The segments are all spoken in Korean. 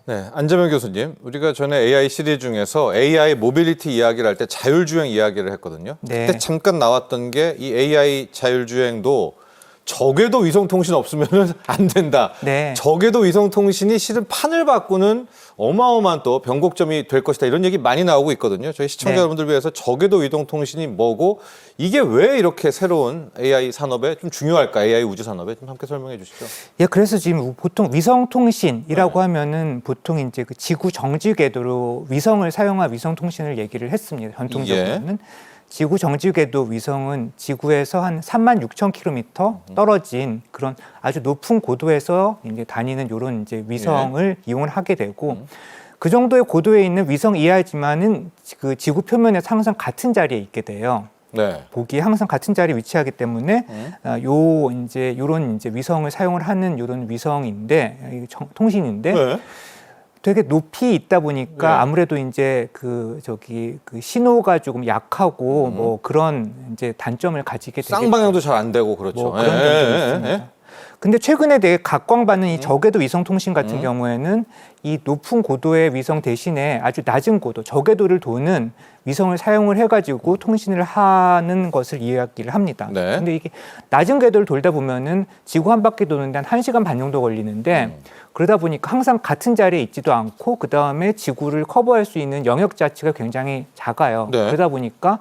네, 안재명 교수님, 우리가 전에 AI 시리즈 중에서 AI 모빌리티 이야기를 할 때 자율주행 이야기를 했거든요. 네. 그때 잠깐 나왔던 게 이 AI 자율주행도 적외도 위성통신 없으면 안 된다. 네. 적외도 위성통신이 실은 판을 바꾸는 어마어마한 또 변곡점이 될 것이다. 이런 얘기 많이 나오고 있거든요. 저희 시청자 네. 여러분들 위해서 적외도 위성통신이 뭐고 이게 왜 이렇게 새로운 AI 산업에 좀 중요할까? AI 우주 산업에 좀 함께 설명해 주시죠. 예, 그래서 지금 보통 위성통신이라고 하면은 보통 이제 그 지구 정지 궤도로 위성을 사용한 위성통신을 얘기를 했습니다. 전통적으로는. 지구 정지 궤도 위성은 지구에서 한 36,000km 떨어진 그런 아주 높은 고도에서 이제 다니는 이런 이제 위성을 이용을 하게 되고 그 정도의 고도에 있는 위성 이하지만은 그 지구 표면에서 항상 같은 자리에 있게 돼요. 네. 보기에 항상 같은 자리에 위치하기 때문에 요런 이제 위성을 사용을 하는 요런 위성인데 통신인데 네. 되게 높이 있다 보니까 네. 아무래도 이제 그 신호가 조금 약하고 뭐 그런 이제 단점을 가지게 되겠죠. 쌍방향도 잘 안 되고 그렇죠. 뭐 그런 점도 있습니다. 근데 최근에 되게 각광받는 이 저궤도 위성 통신 같은 경우에는 이 높은 고도의 위성 대신에 아주 낮은 고도, 저궤도를 도는 위성을 사용을 해가지고 통신을 하는 것을 이야기를 합니다. 네. 근데 이게 낮은 궤도를 돌다 보면은 지구 한 바퀴 도는데 한 1시간 반 정도 걸리는데 그러다 보니까 항상 같은 자리에 있지도 않고 그 다음에 지구를 커버할 수 있는 영역 자체가 굉장히 작아요. 네. 그러다 보니까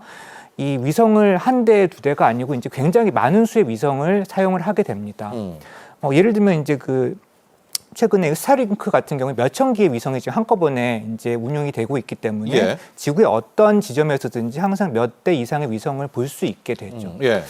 이 위성을 한 대, 두 대가 아니고 이제 굉장히 많은 수의 위성을 사용을 하게 됩니다. 예를 들면 이제 그 최근에 스타링크 같은 경우에 몇천 개의 위성이 지금 한꺼번에 이제 운용이 되고 있기 때문에 예. 지구의 어떤 지점에서든지 항상 몇 대 이상의 위성을 볼 수 있게 되죠. 예.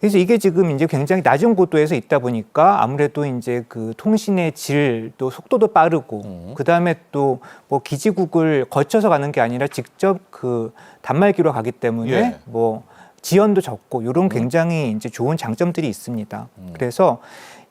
그래서 이게 지금 이제 굉장히 낮은 고도에서 있다 보니까 아무래도 이제 그 통신의 질도 속도도 빠르고 그 다음에 또 뭐 기지국을 거쳐서 가는 게 아니라 직접 그 단말기로 가기 때문에 예. 뭐 지연도 적고 이런 굉장히 이제 좋은 장점들이 있습니다. 그래서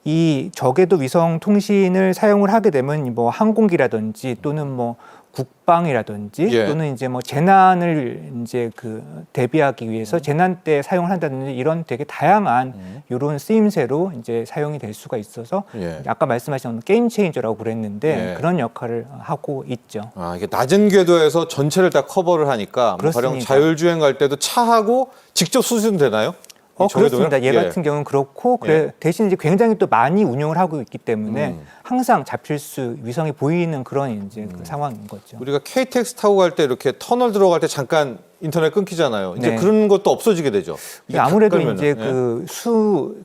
이 저궤도 위성 통신을 사용을 하게 되면 뭐 항공기라든지 또는 뭐 국방이라든지 예. 또는 이제 뭐 재난을 이제 그 대비하기 위해서 재난 때 사용을 한다든지 이런 되게 다양한 이런 쓰임새로 이제 사용이 될 수가 있어서 예. 아까 말씀하신 게임 체인저라고 그랬는데 예. 그런 역할을 하고 있죠. 아, 이게 낮은 궤도에서 전체를 다 커버를 하니까 뭐 가령 그렇습니다. 자율주행 갈 때도 차하고 직접 수신되나요? 이 저궤도요? 그렇습니다. 얘 같은 경우는 그렇고 대신 이제 굉장히 또 많이 운용을 하고 있기 때문에 항상 잡힐 수 위성이 보이는 그런 이제 그 상황인 거죠. 우리가 KTX 타고 갈 때 이렇게 터널 들어갈 때 잠깐 인터넷 끊기잖아요. 이제 네. 그런 것도 없어지게 되죠. 이게 아무래도 탁 이제 깔면은.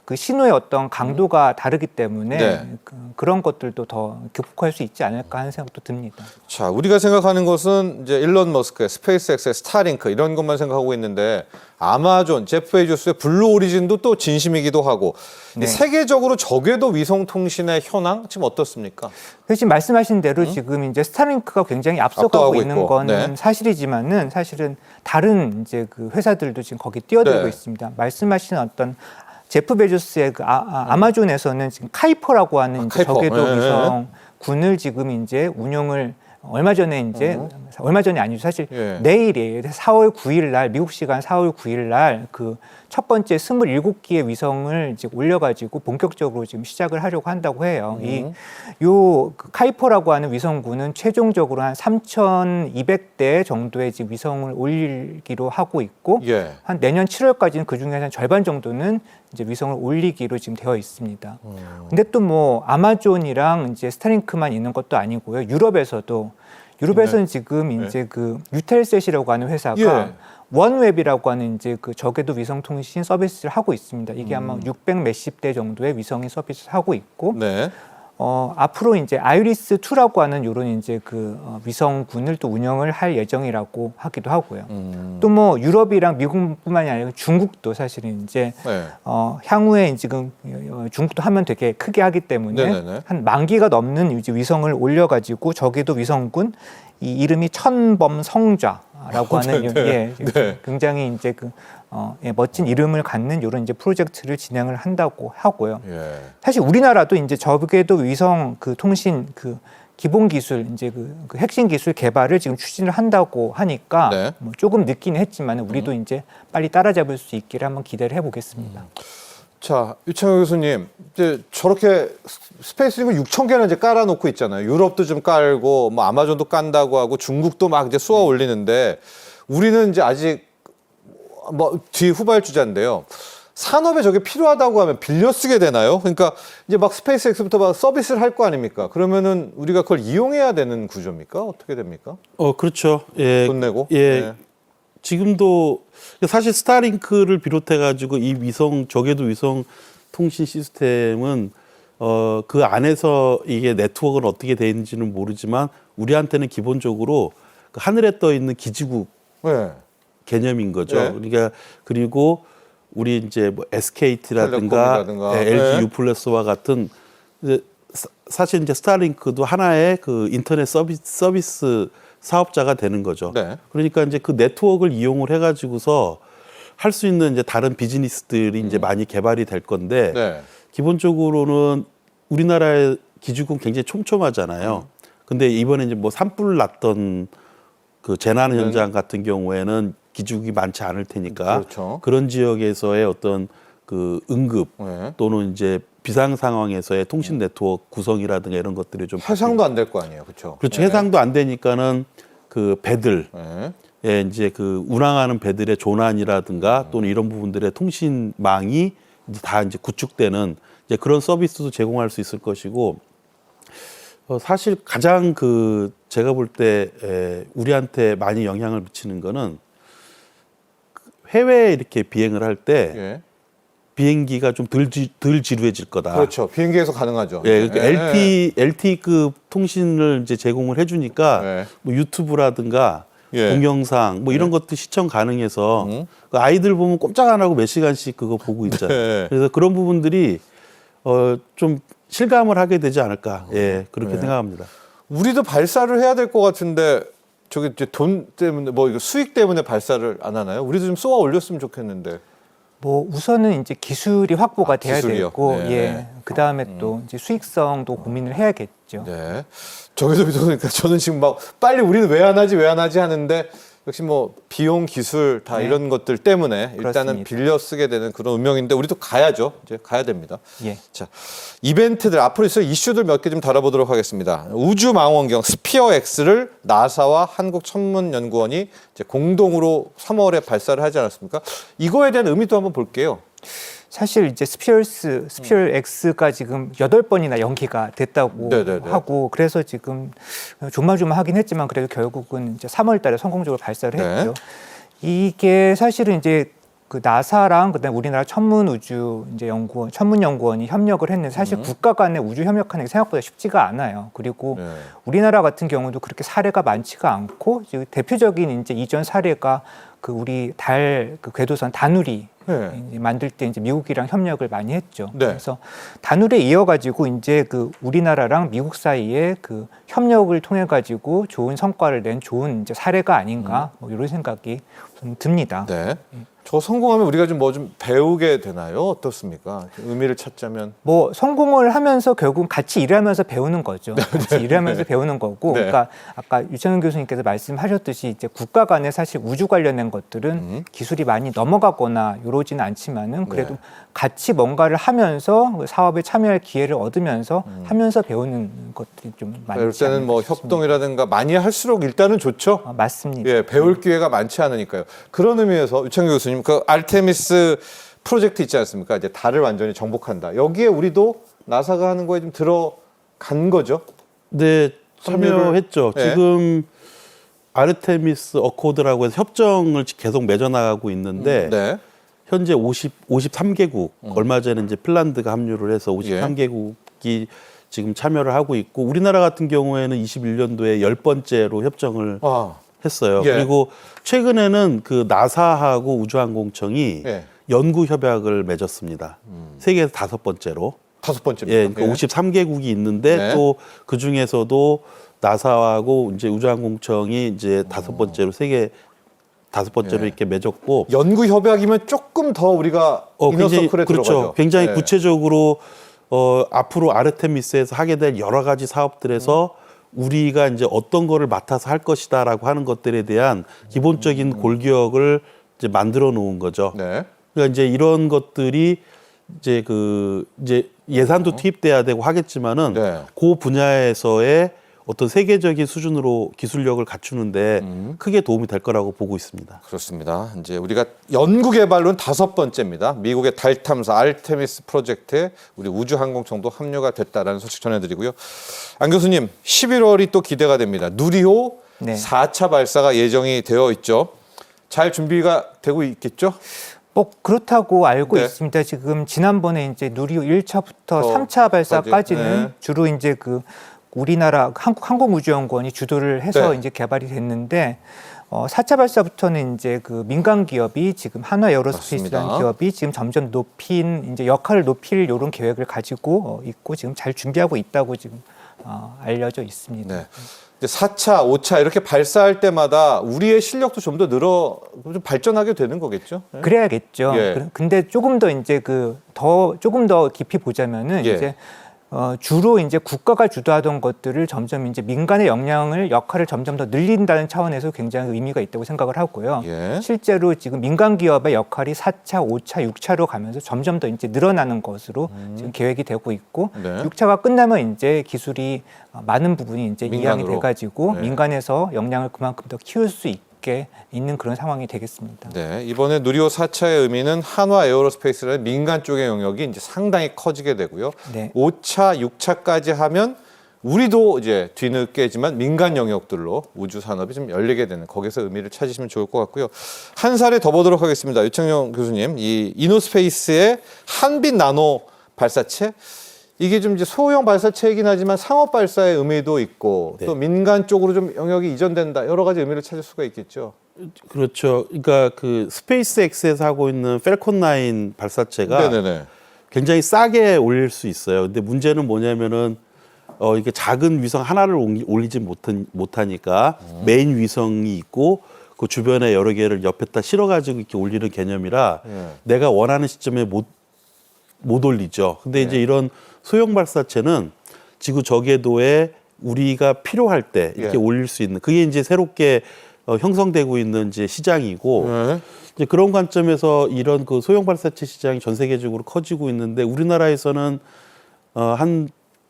그 신호의 어떤 강도가 다르기 때문에 네. 그런 것들도 더 극복할 수 있지 않을까 하는 생각도 듭니다. 자, 우리가 생각하는 것은 이제 일론 머스크의 스페이스X의 스타링크 이런 것만 생각하고 있는데 아마존, 제프 베조스의 블루 오리진도 또 진심이기도 하고 네. 세계적으로 저궤도 위성 통신의 현황 지금 어떻습니까? 지금 말씀하신 대로 지금 이제 스타링크가 굉장히 압도하고 앞서가고 있는 있고. 거는 네. 사실이지만은 사실은 다른 이제 그 회사들도 지금 거기 뛰어들고 네. 있습니다. 말씀하신 어떤 제프 베조스의 그 아마존에서는 지금 카이퍼라고 하는 이제 카이퍼. 저궤도 네. 위성군을 지금 이제 운영을 얼마 전에 이제 얼마 전이 아니죠. 사실 예. 내일이에요. 4월 9일 날 미국 시간 4월 9일 날 그 첫 번째 27기의 위성을 이제 올려가지고 본격적으로 지금 시작을 하려고 한다고 해요. 그 카이퍼라고 하는 위성군은 최종적으로 한 3,200대 정도의 지금 위성을 올리기로 하고 있고 예. 한 내년 7월까지는 그 중에 한 절반 정도는 이제 위성을 올리기로 지금 되어 있습니다. 근데 또 뭐 아마존이랑 이제 스타링크만 있는 것도 아니고요. 유럽에서는 지금 이제 그 유텔셋이라고 하는 회사가 예. 원웹이라고 하는 이제 그 저궤도 위성 통신 서비스를 하고 있습니다. 이게 아마 600 몇십 대 정도의 위성이 서비스를 하고 있고 네. 앞으로 이제 아이리스 2라고 하는 이런 이제 그 위성군을 또 운영을 할 예정이라고 하기도 하고요. 또 뭐 유럽이랑 미국뿐만이 아니라 중국도 사실은 이제 네. 향후에 지금 중국도 하면 되게 크게 하기 때문에 네네네. 한 10,000기가 넘는 이제 위성을 올려가지고 저궤도 위성군 이 이름이 천범성좌라고 하는 네. 네. 굉장히 이제 그 멋진 이름을 갖는 이런 이제 프로젝트를 진행을 한다고 하고요. 예. 사실 우리나라도 이제 저궤도 위성 그 통신 그 기본 기술 이제 그 핵심 기술 개발을 지금 추진을 한다고 하니까 네. 뭐 조금 늦긴 했지만 우리도 이제 빨리 따라잡을 수 있기를 한번 기대를 해보겠습니다. 자, 유창현 교수님, 이제 저렇게 스페이스링을 6,000개나 이제 깔아놓고 있잖아요. 유럽도 좀 깔고, 뭐 아마존도 깐다고 하고, 중국도 막 이제 쏘아 올리는데, 우리는 이제 아직 뭐 뒤 후발주자인데요. 산업에 저게 필요하다고 하면 빌려 쓰게 되나요? 그러니까 이제 막 스페이스X부터 막 서비스를 할 거 아닙니까? 그러면은 우리가 그걸 이용해야 되는 구조입니까? 어떻게 됩니까? 그렇죠. 예. 돈 내고? 예. 네. 지금도 사실 스타링크를 비롯해 가지고 이 저궤도 위성 통신 시스템은 그 안에서 이게 네트워크는 어떻게 돼 있는지는 모르지만 우리한테는 기본적으로 그 하늘에 떠 있는 기지국 네. 개념인 거죠. 네. 그러니까 그리고 우리 이제 뭐 SKT라든가 텔레콤이라든가. LG 네. U+와 같은 이제 사실 이제 스타링크도 하나의 그 인터넷 서비스 사업자가 되는 거죠. 네. 그러니까 이제 그 네트워크를 이용을 해가지고서 할 수 있는 이제 다른 비즈니스들이 이제 많이 개발이 될 건데 네. 기본적으로는 우리나라의 기지국은 굉장히 촘촘하잖아요. 근데 이번에 이제 뭐 산불 났던 그 재난 현장 같은 경우에는 기지국이 많지 않을 테니까 그렇죠. 그런 지역에서의 어떤 그 응급 네. 또는 이제 비상 상황에서의 통신 네트워크 구성이라든가 이런 것들이 좀 해상도 안 될 거 아니에요, 그렇죠? 그렇죠. 해상도 안 되니까는 그 배들 네. 예, 이제 그 운항하는 배들의 조난이라든가 또는 이런 부분들의 통신망이 이제 다 이제 구축되는 이제 그런 서비스도 제공할 수 있을 것이고 사실 가장 그 제가 볼 때 우리한테 많이 영향을 미치는 거는 해외에 이렇게 비행을 할 때 예. 비행기가 좀 덜 지루해질 거다. 그렇죠. 비행기에서 가능하죠. 예, 그러니까 예. LT급 통신을 이제 제공을 해주니까 네. 뭐 유튜브라든가 예. 동영상 뭐 이런 것도 시청 가능해서 그 아이들 보면 꼼짝 안 하고 몇 시간씩 그거 보고 있잖아요. 네. 그래서 그런 부분들이 좀 실감을 하게 되지 않을까. 예, 그렇게 네. 생각합니다. 우리도 발사를 해야 될 것 같은데 저기 이제 돈 때문에 뭐 이거 수익 때문에 발사를 안 하나요? 우리도 좀 쏘아 올렸으면 좋겠는데. 뭐 우선은 이제 기술이 확보가 돼야 기술이요? 되고 네. 예. 그다음에 또 이제 수익성도 고민을 해야겠죠. 네. 저기서 그러니까 저는 지금 막 빨리 우리는 왜 안 하지 하는데 역시 뭐 비용 기술 다 네. 이런 것들 때문에 일단은 그렇습니다. 빌려 쓰게 되는 그런 운명인데 우리도 가야죠. 이제 가야 됩니다. 예. 자, 이벤트들 앞으로 있을 이슈들 몇 개 좀 다뤄보도록 하겠습니다. 우주망원경 스피어 X를 나사와 한국천문연구원이 이제 공동으로 3월에 발사를 하지 않았습니까? 이거에 대한 의미도 한번 볼게요. 사실 이제 스피어 X가 지금 8번이나 연기가 됐다고 네네네. 하고 그래서 지금 조마조마하긴 했지만 그래도 결국은 이제 3월 달에 성공적으로 발사를 네. 했죠. 이게 사실은 이제 그 나사랑 그다음에 우리나라 천문연구원이 협력을 했는데 사실 국가 간의 우주 협력하는 게 생각보다 쉽지가 않아요. 그리고 네. 우리나라 같은 경우도 그렇게 사례가 많지가 않고 지금 대표적인 이제 이전 사례가 그 우리 달 그 궤도선 다누리 네. 이제 만들 때 이제 미국이랑 협력을 많이 했죠. 네. 그래서 다누리에 이어가지고 이제 그 우리나라랑 미국 사이에 그 협력을 통해 가지고 좋은 성과를 낸 좋은 이제 사례가 아닌가 뭐 이런 생각이 좀 듭니다. 네. 저 성공하면 우리가 좀 뭐 좀 배우게 되나요? 어떻습니까? 의미를 찾자면. 뭐 성공을 하면서 결국 같이 일하면서 배우는 거죠. 같이 일하면서 배우는 거고. 네. 그러니까 아까 유창현 교수님께서 말씀하셨듯이 이제 국가 간에 사실 우주 관련된 것들은 기술이 많이 넘어가거나 이러지는 않지만은 그래도 네. 같이 뭔가를 하면서 그 사업에 참여할 기회를 얻으면서 하면서 배우는 것들이 좀 많이 이럴 때는 뭐 협동이라든가 많이 할수록 일단은 좋죠. 맞습니다. 예, 배울 기회가 많지 않으니까요. 그런 의미에서 유창규 교수님, 그 아르테미스 프로젝트 있지 않습니까? 이제 달을 완전히 정복한다. 여기에 우리도 나사가 하는 거에 좀 들어간 거죠? 네, 참여했죠. 네. 지금 아르테미스 어코드라고 해서 협정을 계속 맺어나가고 있는데 네. 현재 53개국, 얼마 전에 이제 핀란드가 합류를 해서 53개국이 지금 참여를 하고 있고 우리나라 같은 경우에는 21년도에 10번째로 협정을 아, 했어요. 예. 그리고 최근에는 그 나사하고 우주항공청이 예. 연구 협약을 맺었습니다. 세계에서 5번째로. 5번째입니다. 예, 그러니까 53개국이 있는데 네. 또 그 중에서도 나사하고 이제 우주항공청이 이제 5번째로 세계 5번째로 예. 이렇게 맺었고 연구 협약이면 조금 더 우리가 이너서클에 그렇죠. 들어가죠. 굉장히 예. 구체적으로 앞으로 아르테미스에서 하게 될 여러 가지 사업들에서 우리가 이제 어떤 거를 맡아서 할 것이다라고 하는 것들에 대한 기본적인 골기억을 이제 만들어 놓은 거죠. 네. 그러니까 이제 이런 것들이 이제 예산도 투입돼야 되고 하겠지만은 네. 그 분야에서의 어떤 세계적인 수준으로 기술력을 갖추는데 크게 도움이 될 거라고 보고 있습니다. 그렇습니다. 이제 우리가 연구 개발로는 5번째입니다. 미국의 달 탐사 아르테미스 프로젝트에 우리 우주항공청도 합류가 됐다라는 소식 전해드리고요. 안 교수님, 11월이 또 기대가 됩니다. 누리호 네. 4차 발사가 예정이 되어 있죠. 잘 준비가 되고 있겠죠? 뭐 그렇다고 알고 네. 있습니다. 지금 지난번에 이제 누리호 1차부터 어, 3차 발사까지는 네. 주로 이제 그 우리나라 항공우주연구원이 주도를 해서 네. 이제 개발이 됐는데 4차 발사부터는 이제 그 민간 기업이 지금 한화 에어로스페이스라는 맞습니다. 기업이 지금 점점 이제 역할을 높일 이런 계획을 가지고 있고 지금 잘 준비하고 있다고 지금 알려져 있습니다. 네. 이제 4차, 5차 이렇게 발사할 때마다 우리의 실력도 좀 더 좀 발전하게 되는 거겠죠? 네. 그래야겠죠. 예. 근데 조금 더 이제 조금 더 깊이 보자면은 예. 이제 주로 이제 국가가 주도하던 것들을 점점 이제 민간의 역할을 점점 더 늘린다는 차원에서 굉장히 의미가 있다고 생각을 하고요. 예. 실제로 지금 민간 기업의 역할이 4차, 5차, 6차로 가면서 점점 더 이제 늘어나는 것으로 지금 계획이 되고 있고 네. 6차가 끝나면 이제 기술이 많은 부분이 이제 이양이 민간으로. 돼가지고 네. 민간에서 역량을 그만큼 더 키울 수 있게 있는 그런 상황이 되겠습니다. 네, 이번에 누리호 4차의 의미는 한화 에어로스페이스라는 민간 쪽의 영역이 이제 상당히 커지게 되고요. 네. 5차, 6차까지 하면 우리도 이제 뒤늦게지만 민간 영역들로 우주 산업이 좀 열리게 되는 거기서 의미를 찾으시면 좋을 것 같고요. 한 살에 더 보도록 하겠습니다. 유창용 교수님, 이 이노스페이스의 한빛 나노 발사체 이게 좀 이제 소형 발사체이긴 하지만 상업 발사의 의미도 있고 네. 또 민간 쪽으로 좀 영역이 이전된다 여러 가지 의미를 찾을 수가 있겠죠. 그렇죠. 그러니까 그 스페이스X에서 하고 있는 펠콘 9 발사체가 네네네. 굉장히 싸게 올릴 수 있어요. 근데 문제는 뭐냐면은 이게 작은 위성 하나를 올리지 못하니까 메인 위성이 있고 그 주변에 여러 개를 옆에다 실어가지고 이렇게 올리는 개념이라 내가 원하는 시점에 못 올리죠. 근데 이제 이런 소형 발사체는 지구 저궤도에 우리가 필요할 때 이렇게 올릴 수 있는 그게 이제 새롭게 형성되고 있는 이제 시장이고 이제 그런 관점에서 이런 그 소형 발사체 시장이 전 세계적으로 커지고 있는데 우리나라에서는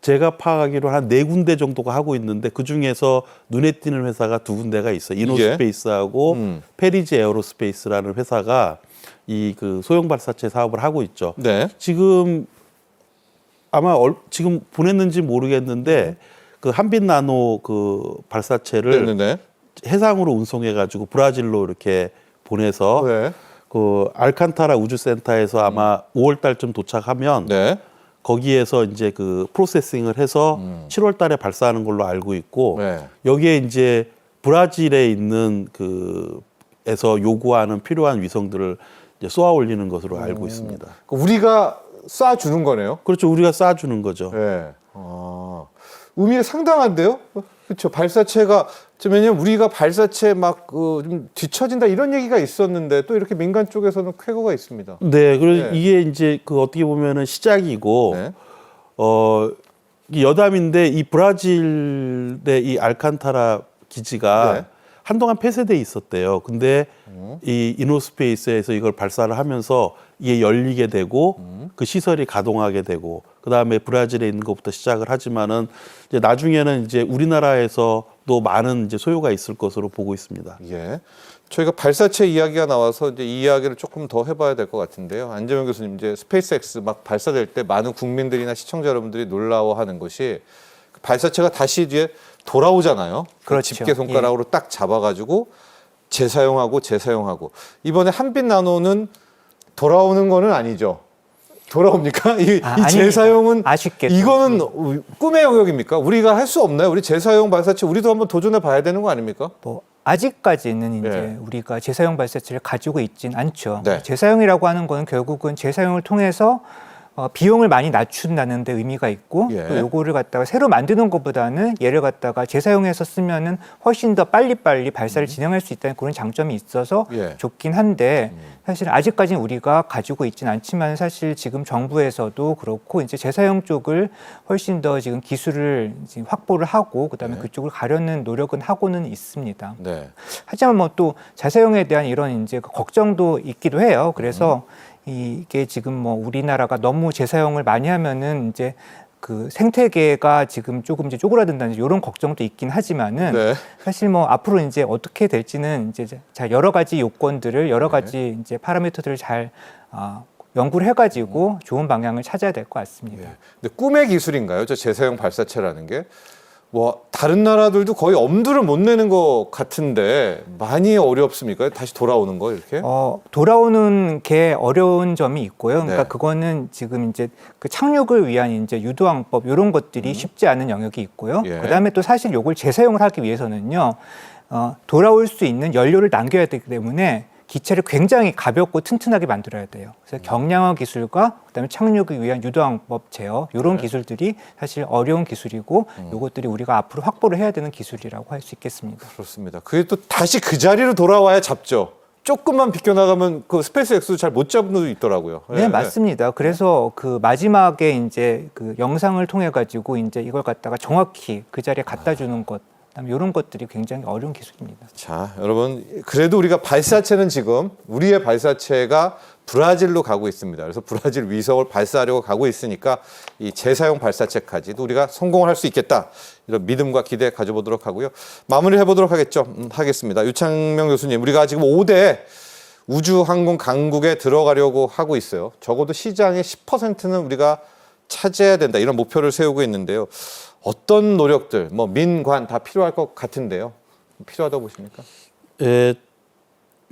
제가 파악하기로 한 4군데 정도가 하고 있는데 그 중에서 눈에 띄는 회사가 2군데가 있어요. 이노스페이스하고 페리지 에어로스페이스라는 회사가 이 그 소형 발사체 사업을 하고 있죠. 네. 지금 아마 지금 보냈는지 모르겠는데 그 한빛 나노 그 발사체를 네네네. 해상으로 운송해 가지고 브라질로 이렇게 보내서 네. 그 알칸타라 우주센터에서 아마 5월 달쯤 도착하면 네. 거기에서 이제 그 프로세싱을 해서 7월 달에 발사하는 걸로 알고 있고 네. 여기에 이제 브라질에 있는 에서 요구하는 필요한 위성들을 이제 쏘아 올리는 것으로 알고 있습니다. 우리가 쏴주는 거네요. 그렇죠. 우리가 쏴주는 거죠. 네. 의미가 상당한데요. 그렇죠. 발사체가 왜냐면 우리가 발사체 막 좀 뒤처진다 이런 얘기가 있었는데 또 이렇게 민간 쪽에서는 쾌거가 있습니다. 네, 그래서 네. 이게 이제 그 어떻게 보면은 시작이고, 네. 이게 여담인데 이 브라질의 이 알칸타라 기지가 네. 한동안 폐쇄돼 있었대요. 근데 이 이노스페이스에서 이걸 발사를 하면서 이게 열리게 되고 그 시설이 가동하게 되고 그 다음에 브라질에 있는 것부터 시작을 하지만은 이제 나중에는 이제 우리나라에서도 많은 이제 소요가 있을 것으로 보고 있습니다. 예. 저희가 발사체 이야기가 나와서 이제 이 이야기를 조금 더 해봐야 될 것 같은데요. 안재명 교수님, 이제 스페이스X 막 발사될 때 많은 국민들이나 시청자 여러분들이 놀라워하는 것이 발사체가 다시 뒤에 돌아오잖아요. 그렇죠. 집게 손가락으로 딱 잡아가지고 재사용하고 이번에 한빛 나노는 돌아오는 거는 아니죠. 돌아옵니까? 이 아닙니다. 재사용은 아쉽게도. 이거는 꿈의 영역입니까? 우리가 할 수 없나요? 우리 재사용 발사체 우리도 한번 도전해 봐야 되는 거 아닙니까? 뭐 아직까지는 이제 네. 우리가 재사용 발사체를 가지고 있진 않죠. 네. 재사용이라고 하는 거는 결국은 재사용을 통해서 비용을 많이 낮춘다는 데 의미가 있고 예. 또 요거를 갖다가 새로 만드는 것보다는 얘를 갖다가 재사용해서 쓰면은 훨씬 더 빨리빨리 발사를 진행할 수 있다는 그런 장점이 있어서 예. 좋긴 한데 사실 아직까지는 우리가 가지고 있지는 않지만 사실 지금 정부에서도 그렇고 이제 재사용 쪽을 훨씬 더 지금 기술을 지금 확보를 하고 그다음에 그쪽을 가려는 노력은 하고는 있습니다. 네. 하지만 뭐 또 재사용에 대한 이런 이제 걱정도 있기도 해요. 그래서 이게 지금 뭐 우리나라가 너무 재사용을 많이 하면은 이제 그 생태계가 지금 조금 이제 쪼그라든다는 이런 걱정도 있긴 하지만은 네. 사실 뭐 앞으로 이제 어떻게 될지는 이제 자 여러 가지 요건들을 여러 가지 이제 파라미터들을 잘 연구를 해가지고 좋은 방향을 찾아야 될 것 같습니다. 예. 근데 꿈의 기술인가요? 저 재사용 발사체라는 게? 뭐 다른 나라들도 거의 엄두를 못 내는 것 같은데 많이 어렵습니까? 다시 돌아오는 거 이렇게? 돌아오는 게 어려운 점이 있고요. 그러니까 네. 그거는 지금 이제 그 착륙을 위한 이제 유도항법 이런 것들이 쉽지 않은 영역이 있고요. 예. 그다음에 또 사실 요걸 재사용을 하기 위해서는요, 돌아올 수 있는 연료를 남겨야 되기 때문에 기체를 굉장히 가볍고 튼튼하게 만들어야 돼요. 그래서 경량화 기술과 그다음에 착륙을 위한 유도항법 제어 이런 기술들이 사실 어려운 기술이고 요것들이 우리가 앞으로 확보를 해야 되는 기술이라고 할 수 있겠습니다. 그렇습니다. 그게 또 다시 그 자리로 돌아와야 잡죠. 조금만 비껴나가면 그 스페이스 X도 잘 못 잡는 도 있더라고요. 네, 맞습니다. 그래서 그 마지막에 이제 그 영상을 통해 가지고 이제 이걸 갖다가 정확히 그 자리에 갖다 주는 것, 그다음에 이런 것들이 굉장히 어려운 기술입니다. 자, 여러분 그래도 우리가 발사체는 지금 우리의 발사체가 브라질로 가고 있습니다. 그래서 브라질 위성을 발사하려고 가고 있으니까 이 재사용 발사체까지도 우리가 성공을 할 수 있겠다. 이런 믿음과 기대 가져보도록 하고요. 마무리해 보도록 하겠습니다. 유창명 교수님, 우리가 지금 5대 우주항공 강국에 들어가려고 하고 있어요. 적어도 시장의 10%는 우리가 차지해야 된다. 이런 목표를 세우고 있는데요. 어떤 노력들, 뭐 민관 다 필요할 것 같은데요. 필요하다고 보십니까?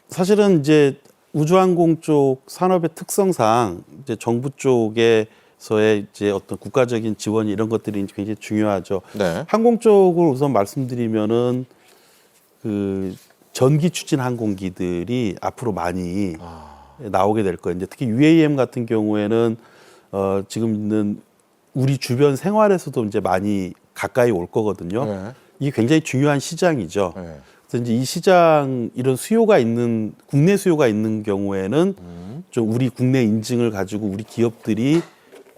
사실은 이제 우주항공 쪽 산업의 특성상 이제 정부 쪽에서의 이제 어떤 국가적인 지원 이런 것들이 굉장히 중요하죠. 네. 항공 쪽을 우선 말씀드리면은 그 전기 추진 항공기들이 앞으로 많이 나오게 될 거예요. 이제 특히 UAM 같은 경우에는 지금 있는 우리 주변 생활에서도 이제 많이 가까이 올 거거든요. 네. 이게 굉장히 중요한 시장이죠. 네. 그래서 이제 이 시장 이런 수요가 있는 국내 수요가 있는 경우에는 좀 우리 국내 인증을 가지고 우리 기업들이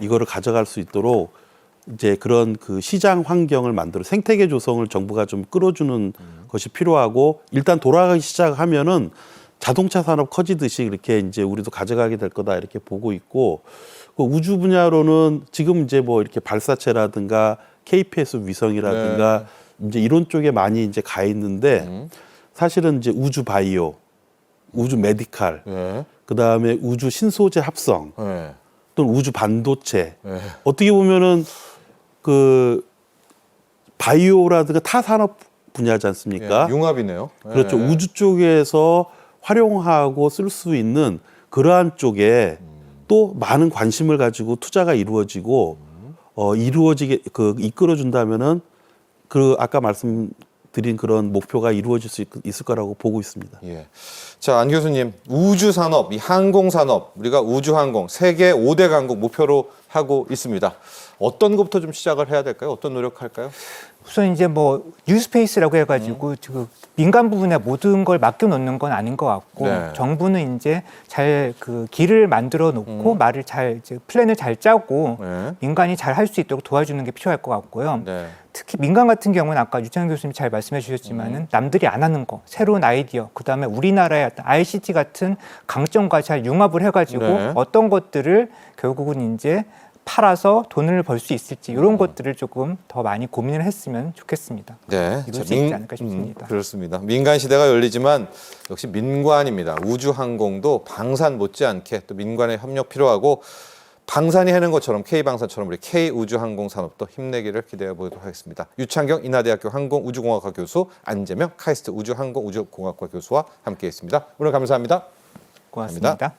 이거를 가져갈 수 있도록 이제 그런 그 시장 환경을 만들어 생태계 조성을 정부가 좀 끌어주는 것이 필요하고 일단 돌아가기 시작하면은 자동차 산업 커지듯이 이렇게 이제 우리도 가져가게 될 거다 이렇게 보고 있고 그 우주 분야로는 지금 이제 뭐 이렇게 발사체라든가 KPS 위성이라든가 이제 이런 쪽에 많이 이제 가 있는데 사실은 이제 우주 바이오, 우주 메디칼, 네. 그 다음에 우주 신소재 합성, 네. 또는 우주 반도체. 네. 어떻게 보면은 그 바이오라든가 타 산업 분야지 않습니까? 예, 융합이네요. 그렇죠. 네. 우주 쪽에서 활용하고 쓸 수 있는 그러한 쪽에 또 많은 관심을 가지고 투자가 이루어지고 이루어지게 그 이끌어 준다면은 그 아까 말씀드린 그런 목표가 이루어질 수 있을 거라고 보고 있습니다. 예. 자, 안 교수님, 우주 산업, 이 항공 산업, 우리가 우주 항공 세계 5대 강국 목표로 하고 있습니다. 어떤 것부터 좀 시작을 해야 될까요? 어떤 노력할까요? 우선 이제 뭐 뉴스페이스라고 해가지고 지금 민간 부분에 모든 걸 맡겨놓는 건 아닌 것 같고 네. 정부는 이제 잘 그 길을 만들어 놓고 말을 잘 이제 플랜을 잘 짜고 네. 민간이 잘 할 수 있도록 도와주는 게 필요할 것 같고요. 네. 특히 민간 같은 경우는 아까 유창현 교수님 잘 말씀해 주셨지만은 남들이 안 하는 거, 새로운 아이디어, 그 다음에 우리나라의 어떤 ICT 같은 강점과 잘 융합을 해가지고 네. 어떤 것들을 결국은 이제 팔아서 돈을 벌 수 있을지 이런 것들을 조금 더 많이 고민을 했으면 좋겠습니다. 네. 이룰 수 있지 않을까 싶습니다. 그렇습니다. 민간 시대가 열리지만 역시 민관입니다. 우주 항공도 방산 못지않게 또 민관의 협력 필요하고 방산이 해낸 것처럼 K방산처럼 우리 K우주항공 산업도 힘내기를 기대해 보도록 하겠습니다. 유창경 인하대학교 항공우주공학과 교수, 안재명 카이스트 우주항공우주공학과 교수와 함께했습니다. 오늘 감사합니다. 고맙습니다.